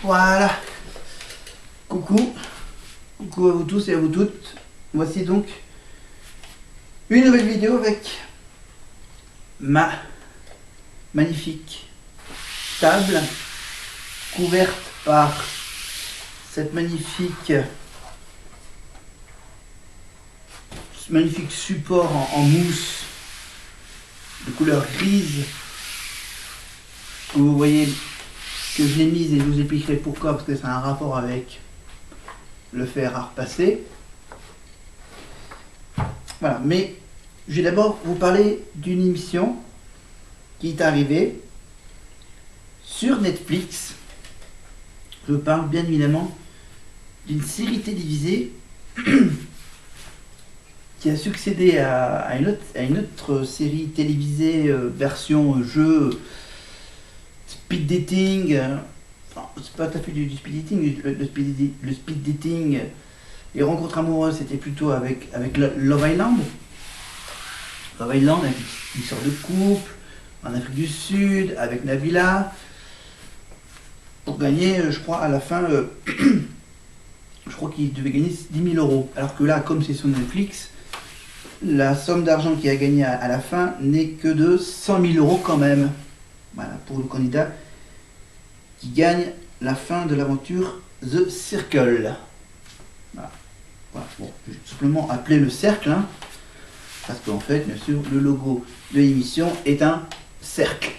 Voilà. Coucou. Coucou à vous tous et à vous toutes. Voici donc une nouvelle vidéo avec ma magnifique table couverte par cette magnifique support en mousse de couleur grise que vous voyez, que je l'ai mise, et je vous expliquerai pourquoi, parce que ça a un rapport avec le fer à repasser. Voilà, mais je vais d'abord vous parler d'une émission qui est arrivée sur Netflix. Je parle bien évidemment d'une série télévisée qui a succédé à une autre série télévisée version jeu speed dating. Enfin, c'est pas tout à fait du speed dating. Le speed dating et rencontres amoureuses, c'était plutôt avec Love Island. Love Island, avec une sorte de couple en Afrique du Sud, avec Nabila, pour gagner, je crois, à la fin, je crois qu'il devait gagner 10 000 euros. Alors que là, comme c'est sur Netflix, la somme d'argent qu'il a gagné à la fin n'est que de 100 000 euros quand même. Voilà, pour le candidat qui gagne la fin de l'aventure The Circle. Voilà. Voilà. Bon, je vais tout simplement appeler le cercle, hein, parce qu'en fait, bien sûr, le logo de l'émission est un cercle.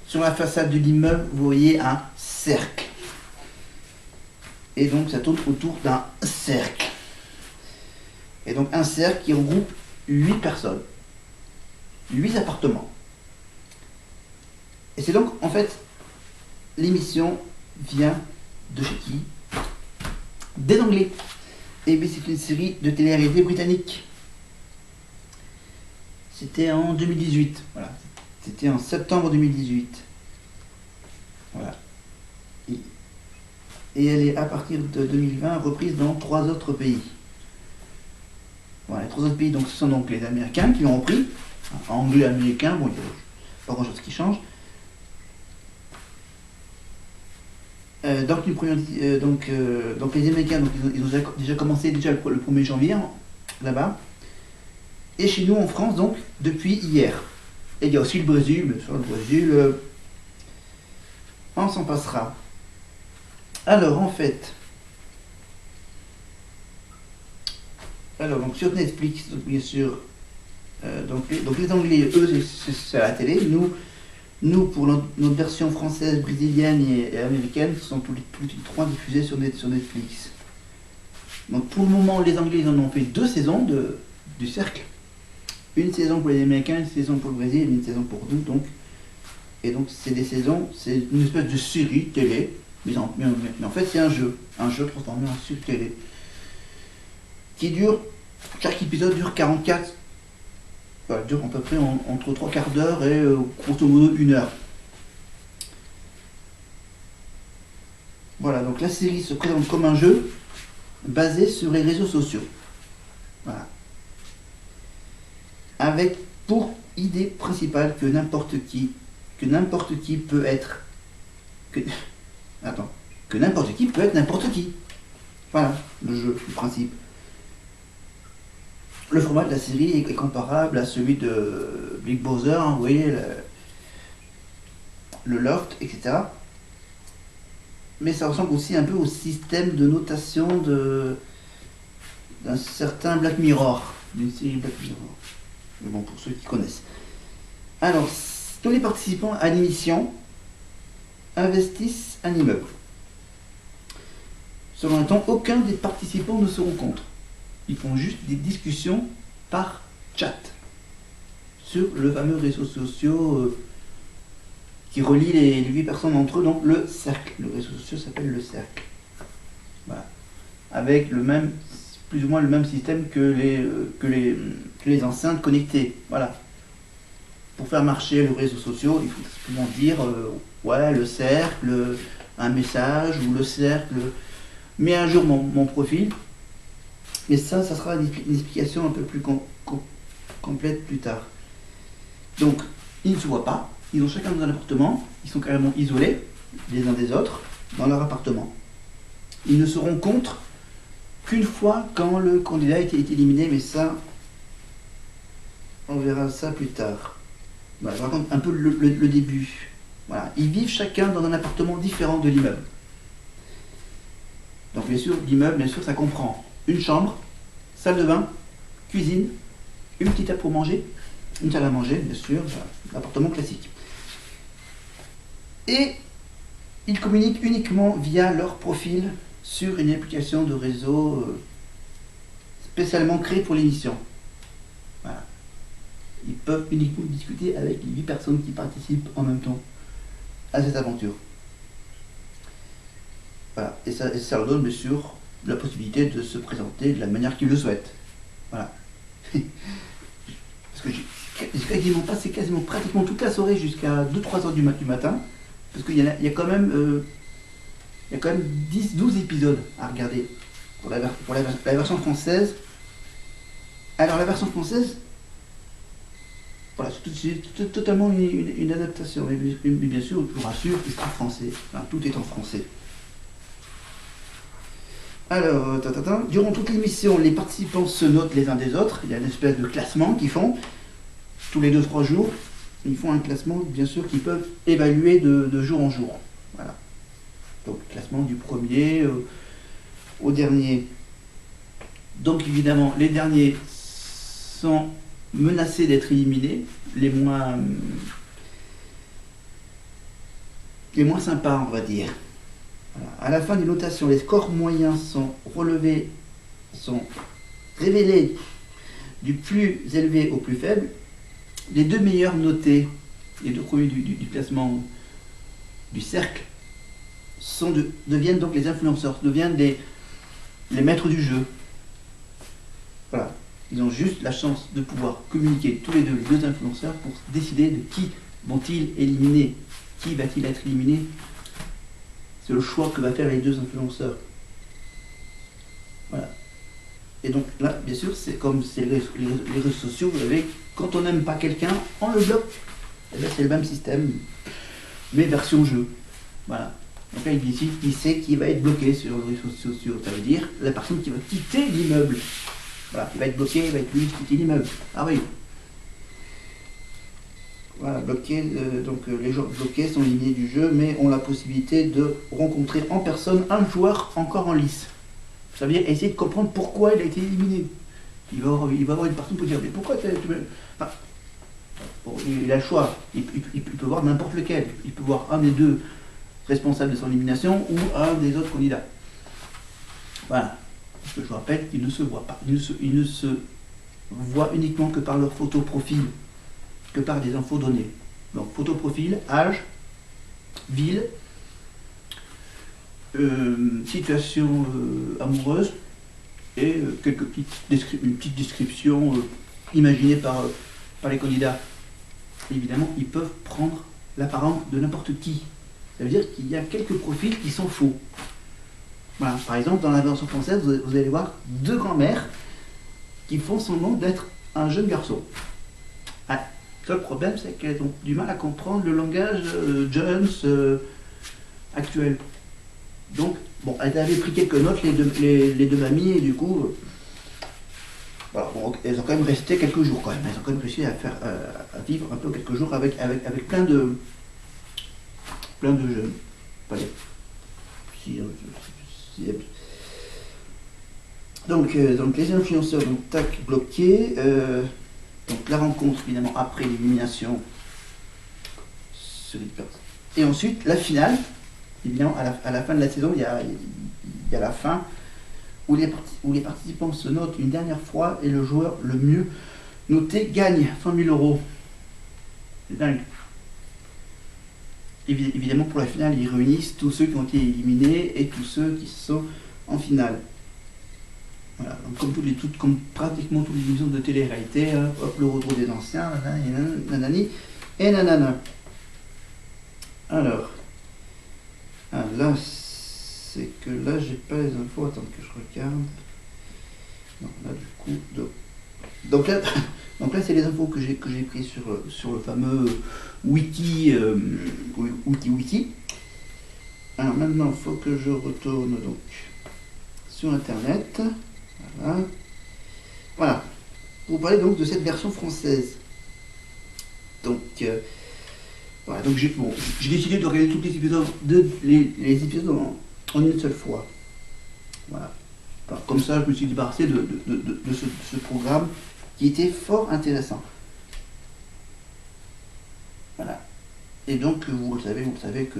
Sur la façade de l'immeuble, vous voyez un cercle. Et donc, ça tourne autour d'un cercle. Et donc, un cercle qui regroupe 8 personnes, 8 appartements. Et c'est donc, en fait, l'émission vient de chez qui? Des Anglais. Et bien, c'est une série de télé-réalité britannique. C'était en 2018. Voilà. C'était en septembre 2018. Voilà. Et elle est, à partir de 2020, reprise dans 3 autres pays. Voilà, les 3 autres pays, donc, ce sont donc les Américains qui l'ont repris. Anglais, américain, bon, il n'y a pas grand chose qui change. Donc les Américains, donc, ils ont déjà commencé le 1er janvier là-bas. Et chez nous en France, donc, depuis hier. Et il y a aussi le Brésil, bien sûr, le Brésil, on s'en passera. Alors en fait, donc sur Netflix, donc, bien sûr, donc les Anglais, eux, c'est à la télé. Nous pour notre version française, brésilienne et américaine, ce sont tous les 3 diffusés sur Netflix. Donc pour le moment, les Anglais, ils en ont fait 2 saisons du cercle. Une saison pour les Américains, une saison pour le Brésil et une saison pour nous. Donc. Et donc c'est des saisons, c'est une espèce de série télé, mais en fait c'est un jeu transformé en série télé, qui dure, chaque épisode dure 44, dure à peu près entre 3 quarts d'heure et grosso modo 1 heure. Voilà, donc la série se présente comme un jeu basé sur les réseaux sociaux. Voilà. Avec pour idée principale que n'importe qui peut être que n'importe qui peut être n'importe qui. Voilà le jeu, le principe. Le format de la série est comparable à celui de Big Brother, hein, vous voyez, le Loft, etc. Mais ça ressemble aussi un peu au système de notation d'un certain Black Mirror, d'une série Black Mirror. Mais bon, pour ceux qui connaissent. Alors, tous les participants à l'émission investissent un immeuble. Selon le temps, aucun des participants ne se rencontre. Ils font juste des discussions par chat sur le fameux réseau social qui relie les 8 personnes entre eux, donc le cercle. Le réseau social s'appelle le cercle. Voilà. Avec plus ou moins le même système que les enceintes connectées. Voilà. Pour faire marcher le réseau social, il faut simplement dire ouais, le cercle, un message, ou le cercle, mets à jour mon profil. Mais ça sera une explication un peu plus complète plus tard. Donc, ils ne se voient pas, ils ont chacun dans un appartement, ils sont carrément isolés les uns des autres, dans leur appartement. Ils ne se rencontrent qu'une fois quand le candidat est éliminé, mais ça, on verra ça plus tard. Voilà, je raconte un peu le début. Voilà. Ils vivent chacun dans un appartement différent de l'immeuble. Donc bien sûr, l'immeuble, bien sûr, ça comprend une chambre, salle de bain, cuisine, une petite table pour manger, une salle à manger, bien sûr, l'appartement classique. Et ils communiquent uniquement via leur profil sur une application de réseau spécialement créée pour l'émission. Voilà. Ils peuvent uniquement discuter avec les 8 personnes qui participent en même temps à cette aventure. Voilà. Et ça leur donne bien sûr la possibilité de se présenter de la manière qu'ils le souhaitent. Voilà. Parce que j'ai quasiment pratiquement toute la soirée jusqu'à 2-3 heures du matin. Parce qu'il y a quand même 10-12 épisodes à regarder pour la version française. Alors la version française, voilà, c'est totalement une adaptation. Mais bien sûr, je vous rassure, c'est en français. Enfin, tout est en français. Alors, durant toute l'émission, les participants se notent les uns des autres. Il y a une espèce de classement qu'ils font tous les 2-3 jours. Ils font un classement, bien sûr, qu'ils peuvent évaluer de jour en jour. Voilà. Donc, classement du premier au dernier. Donc, évidemment, les derniers sont menacés d'être éliminés. Les moins sympas, on va dire. Voilà. À la fin des notations, les scores moyens sont révélés du plus élevé au plus faible. Les 2 meilleurs notés, les 2 premiers du classement du cercle, deviennent donc les influenceurs, deviennent les maîtres du jeu. Voilà. Ils ont juste la chance de pouvoir communiquer tous les deux influenceurs pour décider de qui vont-ils éliminer, qui va-t-il être éliminé. C'est le choix que vont faire les 2 influenceurs. Voilà. Et donc là, bien sûr, c'est comme c'est les réseaux sociaux, vous savez, quand on n'aime pas quelqu'un, on le bloque. Et là, c'est le même système, mais version jeu. Voilà. Donc là, il sait qui va être bloqué sur les réseaux sociaux. Ça veut dire la personne qui va quitter l'immeuble. Voilà, il va être bloqué, il va être lui qui quitter l'immeuble. Ah oui. Voilà, bloqué, les joueurs bloqués sont éliminés du jeu, mais ont la possibilité de rencontrer en personne un joueur encore en lice. Ça veut dire essayer de comprendre pourquoi il a été éliminé. Il va avoir une personne pour dire mais pourquoi enfin, bon, il a le choix. Il peut voir n'importe lequel. Il peut voir un des 2 responsables de son élimination ou un des autres candidats. Voilà. Parce que je vous rappelle qu'ils ne se voient pas. Ils ne se voient uniquement que par leur photo profil, que par des infos données. Donc photo profil, âge, ville, situation amoureuse et une petite description imaginée par les candidats. Évidemment, ils peuvent prendre l'apparence de n'importe qui. Ça veut dire qu'il y a quelques profils qui sont faux. Voilà. Par exemple, dans la version française, vous allez voir 2 grands-mères qui font semblant d'être un jeune garçon. Ah, le problème, c'est qu'elles ont du mal à comprendre le langage Jones actuel. Donc, bon, elles avaient pris quelques notes, les deux mamies, et du coup, voilà, bon, elles ont quand même resté quelques jours quand même. Elles ont quand même réussi à vivre un peu quelques jours avec plein de jeunes. Allez. Donc les influenceurs, donc tac, bloqués. Donc la rencontre évidemment après l'élimination. Et ensuite la finale. Évidemment à la fin de la saison, il y a la fin où les participants se notent une dernière fois et le joueur le mieux noté gagne 100 000 €. C'est dingue. Évidemment, pour la finale, ils réunissent tous ceux qui ont été éliminés et tous ceux qui sont en finale. Voilà, donc comme pratiquement toutes les émissions de télé-réalité, hop, le retour des anciens, nanani et nanana. Alors, là, c'est que là, j'ai pas les infos, attends que je regarde. Non, là, du coup, donc là, c'est les infos que j'ai prises sur le fameux wiki. Alors maintenant, il faut que je retourne donc sur Internet. Voilà. Voilà. Pour vous parler donc de cette version française. Donc, voilà. Donc j'ai décidé de regarder tous les épisodes, les épisodes en une seule fois. Voilà. Enfin, comme ça, je me suis débarrassé de ce programme qui était fort intéressant. Voilà. Et donc, vous le savez que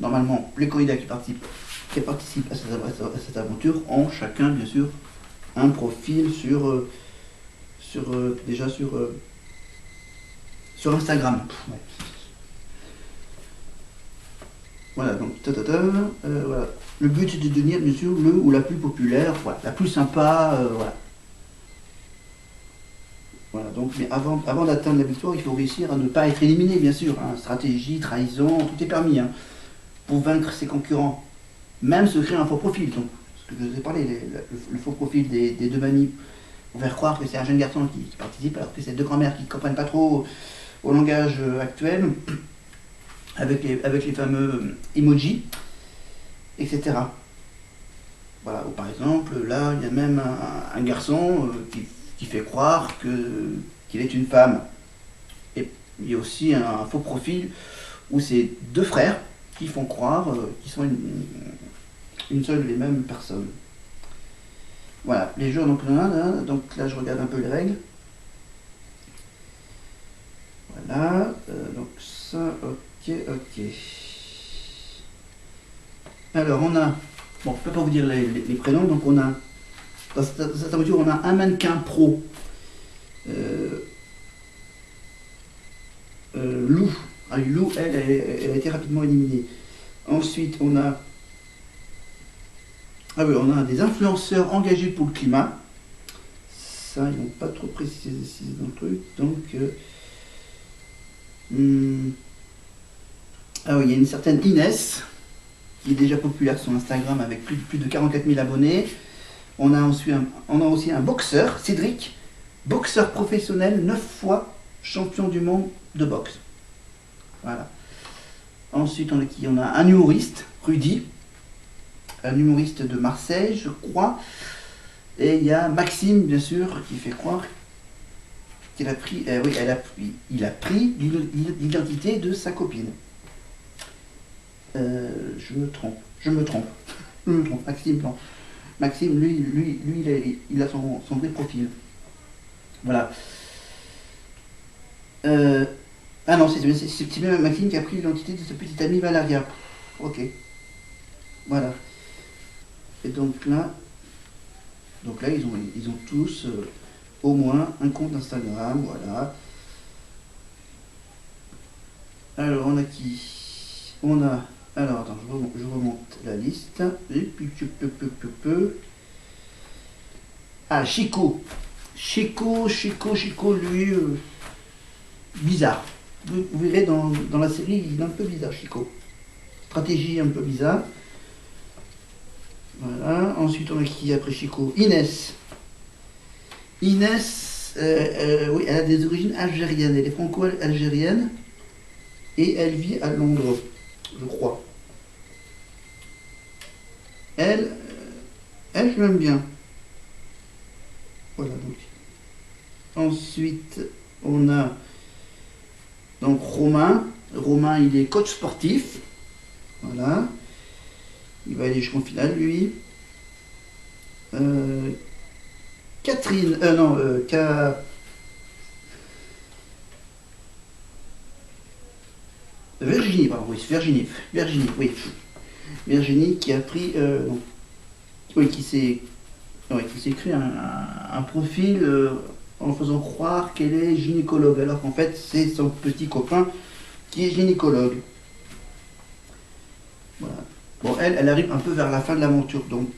normalement, les candidats qui participent à cette aventure ont chacun, bien sûr, un profil déjà sur Instagram. Ouais. Voilà, donc, voilà. Le but, c'est de devenir, bien sûr, le ou la plus populaire, voilà, la plus sympa, voilà. Voilà, donc, mais avant d'atteindre la victoire, il faut réussir à ne pas être éliminé, bien sûr. Hein. Stratégie, trahison, tout est permis. Hein, pour vaincre ses concurrents. Même se créer un faux profil. Donc, ce que je vous ai parlé, le faux profil des deux mamies, pour faire croire que c'est un jeune garçon qui participe, alors que c'est deux grand-mères qui ne comprennent pas trop au langage actuel, avec les fameux emojis, etc. Voilà, ou par exemple, là, il y a même un garçon qui fait croire qu'il est une femme. Et il y a aussi un faux profil où c'est deux frères qui font croire qu'ils sont une seule et même personne. Voilà, les jours, donc là je regarde un peu les règles. Voilà, donc ça, ok. Alors on a, bon, je ne peux pas vous dire les prénoms, donc on a, dans cette aventure, on a un mannequin pro, Lou. Ah, Lou, elle a été rapidement éliminée. Ensuite, on a des influenceurs engagés pour le climat. Ça, ils n'ont pas trop précisé dans le truc. Donc, ah oui, il y a une certaine Inès, qui est déjà populaire sur Instagram avec plus de 44 000 abonnés. On a aussi un boxeur, Cédric, boxeur professionnel, 9 fois champion du monde de boxe. Voilà. Ensuite, on a un humoriste, Rudy, un humoriste de Marseille, je crois. Et il y a Maxime, bien sûr, qui fait croire qu'il a pris, il a pris l'identité de sa copine. Je me trompe. Maxime, non. Maxime, lui il a son vrai profil. Voilà. Ah non, c'est bien Maxime qui a pris l'identité de sa petite amie Valeria. Ok. Voilà. Et donc là, ils ont tous au moins un compte Instagram, voilà. Alors, on a qui? Alors, attends, je remonte la liste. Et puis, Ah, Chico. Chico, lui, bizarre. Vous verrez dans la série, il est un peu bizarre, Chico. Stratégie un peu bizarre. Voilà. Ensuite, on a qui après Chico? Inès. Inès, oui, elle a des origines algériennes. Elle est franco-algérienne. Et elle vit à Londres, je crois. Elle, je l'aime bien. Voilà, donc. Ensuite, on a donc Romain. Romain, il est coach sportif. Voilà. Il va aller jusqu'en finale, lui. Catherine, Virginie, pardon, oui, Virginie, oui. Virginie qui a pris, oui, qui s'est créé un profil en faisant croire qu'elle est gynécologue, alors qu'en fait c'est son petit copain qui est gynécologue. Voilà. Bon, elle arrive un peu vers la fin de l'aventure, donc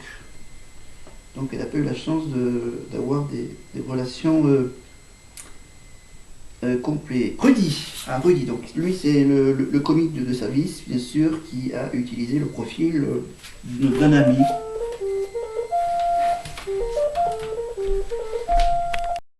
elle n'a pas eu la chance d'avoir des relations complètes. Rudy, donc lui c'est le comique de service, bien sûr, qui a utilisé le profil d'un ami